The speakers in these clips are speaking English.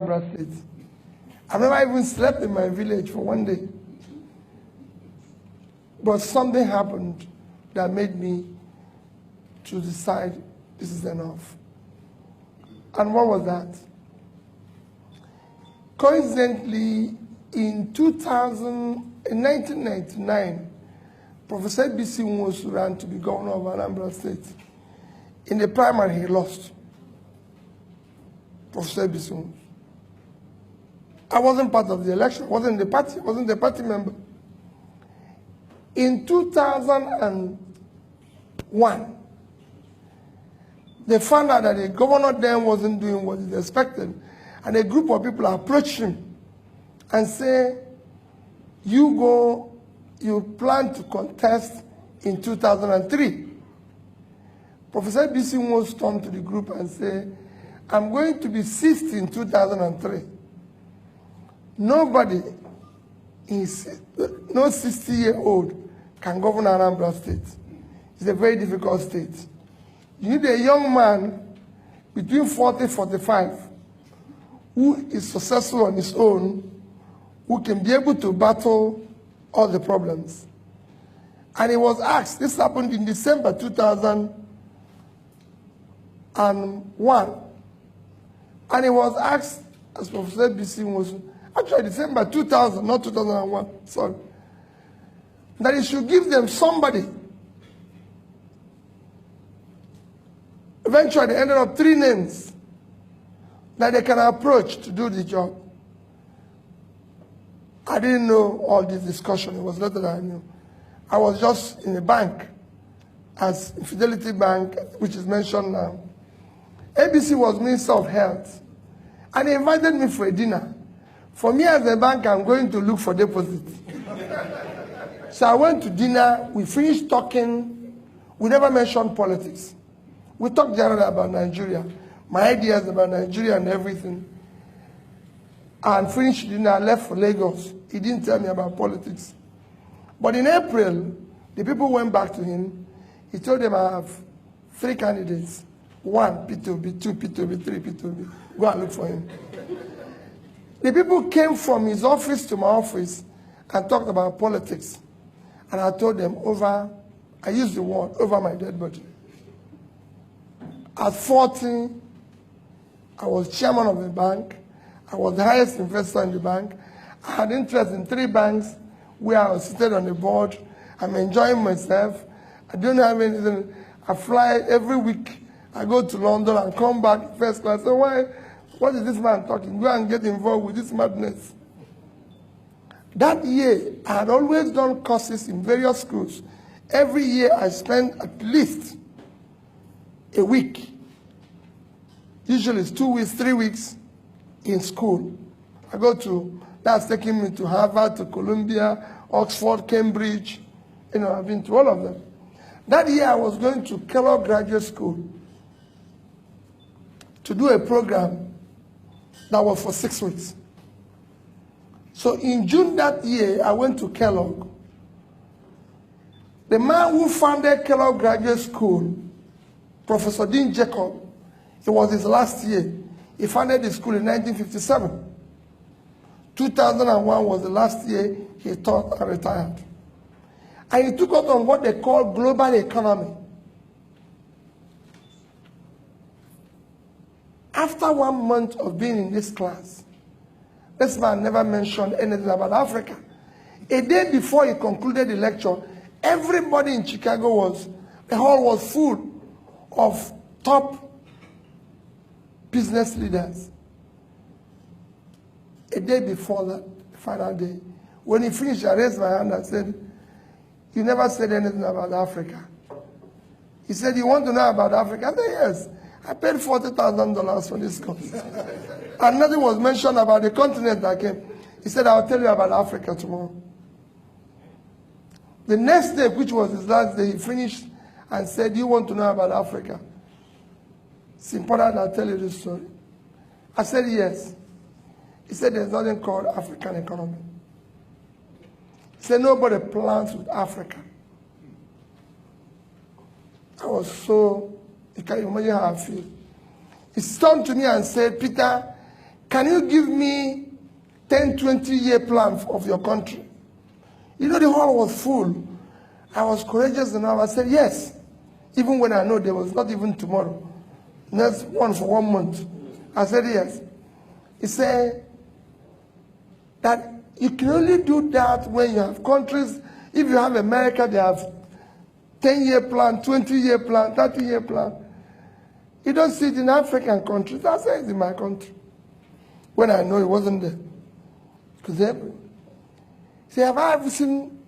Anambra State. I've never even slept in my village for one day. But something happened that made me to decide this is enough. And what was that? Coincidentally, in 1999, Professor B.C. Nwosu ran to be governor of Anambra State. In the primary, he lost. Professor B.C. Nwosu. I wasn't part of the election. I wasn't the party. I wasn't the party member. In 2001, they found out that the governor then wasn't doing what he expected, and a group of people approached him and say, you plan to contest in 2003. Professor B.C. Nwosu turned to the group and said, I'm going to be 60 in 2003. Nobody, no 60-year-old can govern Anambra State. It's a very difficult state. You need a young man between 40 and 45 who is successful on his own, who can be able to battle all the problems. And he was asked, this happened in December 2001, and he was asked, as Professor B.C. Nwosu, actually December 2000, not 2001, sorry, that he should give them somebody. Eventually, they ended up 3 names that they can approach to do the job. I didn't know all this discussion. It was not that I knew. I was just in a bank, as Fidelity Bank, which is mentioned now. ABC was Minister of Health, and he invited me for a dinner. For me as a bank, I'm going to look for deposits. So I went to dinner. We finished talking. We never mentioned politics. We talked generally about Nigeria, my ideas about Nigeria and everything. And finished dinner, I left for Lagos. He didn't tell me about politics. But in April, the people went back to him. He told them, I have 3 candidates. 1, P2B, 2, P2B, 3, P2B. Go and look for him. The people came from his office to my office and talked about politics. And I told them I used the word, over my dead body. At 40, I was chairman of the bank. I was the highest investor in the bank. I had interest in 3 banks where I was seated on the board. I'm enjoying myself. I don't have anything. I fly every week. I go to London and come back first class. So what is this man talking? Go and get involved with this madness. That year, I had always done courses in various schools. Every year, I spent at least a week. Usually it's 2 weeks, 3 weeks in school. That's taking me to Harvard, to Columbia, Oxford, Cambridge. I've been to all of them. That year I was going to Kellogg Graduate School to do a program that was for 6 weeks. So in June that year, I went to Kellogg. The man who founded Kellogg Graduate School, Professor Dean Jacob, it was his last year. He founded the school in 1957. 2001 was the last year he taught and retired. And he took out on what they call global economy. After 1 month of being in this class, this man never mentioned anything about Africa. A day before he concluded the lecture, everybody in Chicago the hall was full of top business leaders. A day before that final day, when he finished, I raised my hand and said, you never said anything about Africa. He said, you want to know about Africa? I said, yes. I paid $40,000 for this course. And nothing was mentioned about the continent I came. He said, I'll tell you about Africa tomorrow. The next day, which was his last day, he finished and said, you want to know about Africa? It's important I'll tell you this story. I said, yes. He said, there's nothing called African economy. He said, nobody plans with Africa. I was so, you can imagine how I feel. He turned to me and said, Peter, can you give me 10, 20-year plan of your country? You know, the hall was full. I was courageous enough. I said, yes. Even when I know there was not even tomorrow. Next one for 1 month. I said, yes. He said that you can only do that when you have countries. If you have America, they have 10-year plan, 20-year plan, 30-year plan. You don't see it in African countries. I said it's in my country. When I know it wasn't there. Because see, have I ever seen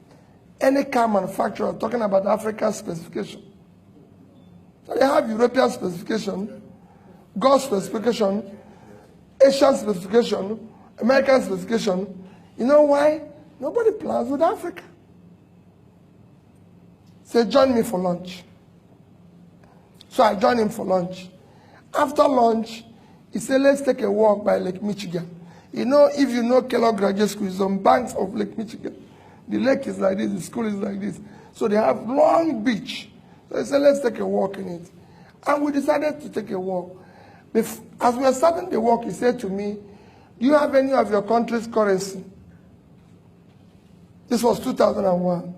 any car manufacturer talking about African specification? So they have European specification, Gulf specification, Asian specification, American specification. You know why? Nobody plans with Africa. Say, join me for lunch. So I joined him for lunch. After lunch, he said, let's take a walk by Lake Michigan. You know, if you know Kellogg Graduate School, it's on banks of Lake Michigan. The lake is like this, the school is like this. So they have long beach. So he said, let's take a walk in it. And we decided to take a walk. As we were starting the walk, he said to me, do you have any of your country's currency? This was 2001.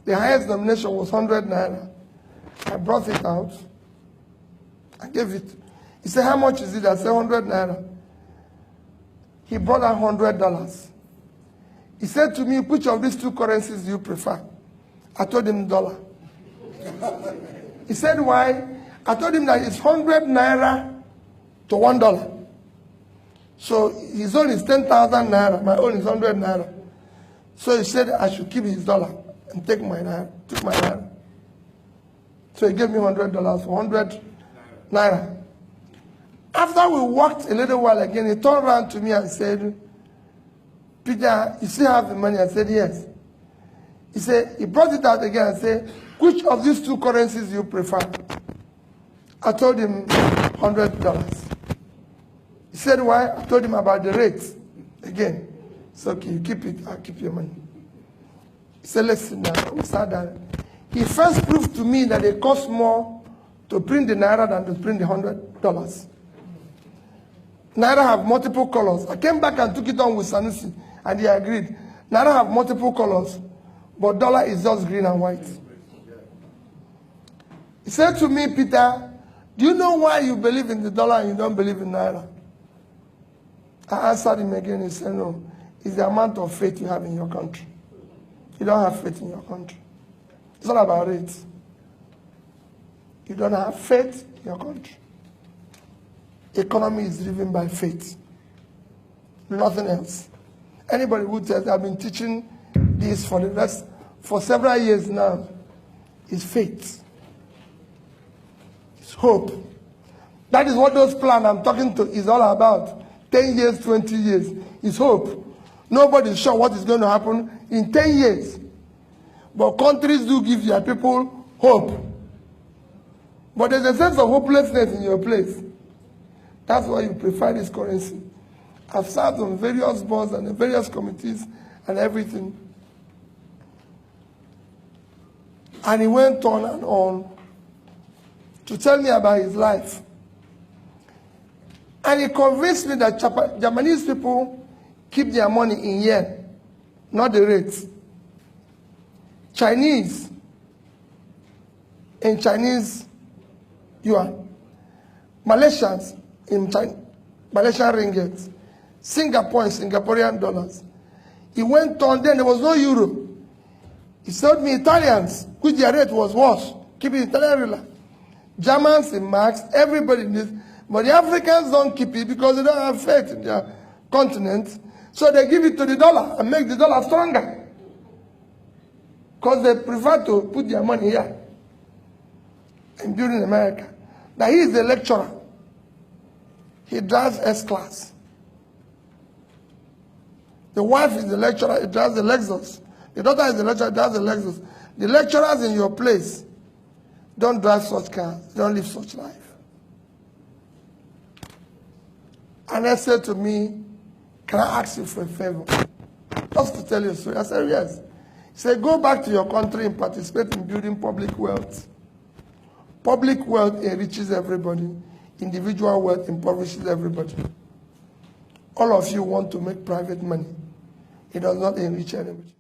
The highest nomination was 100 naira. I brought it out. I gave it. He said, how much is it? I said, 100 naira. He brought out $100. He said to me, which of these two currencies do you prefer? I told him dollar. He said, why? I told him that it's 100 naira to $1. So his own is 10,000 naira. My own is 100 naira. So he said I should keep his dollar and take my naira. Took my naira. So he gave me $100 for 100 naira. After we walked a little while again, he turned around to me and said, Peter, you still have the money? I said, yes. He said, he brought it out again and said, which of these two currencies do you prefer? I told him $100. He said, why? I told him about the rate. Again. So, okay, you keep it, I'll keep your money. He said, let's sit down. We sat down. He first proved to me that it costs more to print the naira than to print the $100. Naira have multiple colors. I came back and took it on with Sanusi, and he agreed. Naira have multiple colors, but dollar is just green and white. He said to me, Peter, do you know why you believe in the dollar and you don't believe in naira? I answered him again. He said, no, it's the amount of faith you have in your country. You don't have faith in your country. It's not about it. You don't have faith in your country. Economy is driven by faith. Nothing else. Anybody who says, I've been teaching this for several years now, is faith. It's hope. That is what those plans I'm talking to is all about. 10 years, 20 years. It's hope. Nobody's sure what is going to happen in 10 years. But countries do give their people hope. But there's a sense of hopelessness in your place. That's why you prefer this currency. I've served on various boards and various committees and everything. And he went on to tell me about his life. And he convinced me that Japanese people keep their money in yen, not the rates. Chinese in Chinese yuan. Malaysians in Malaysian ringgit. Singapore in Singaporean dollars. He went on, then there was no euro. He told me Italians, which their rate was worse, keep it Italian real. Germans in marks, everybody in this. But the Africans don't keep it because they don't have faith in their continent. So they give it to the dollar and make the dollar stronger. Because they prefer to put their money here and build in America. Now he is a lecturer. He drives S-Class. The wife is the lecturer, he drives the Lexus. The daughter is the lecturer, drives the Lexus. The lecturers in your place don't drive such cars, don't live such life. And they said to me, can I ask you for a favor? Just to tell you a story. I said, yes. He said, go back to your country and participate in building public wealth. Public wealth enriches everybody. Individual wealth impoverishes everybody. All of you want to make private money. It does not enrich anybody.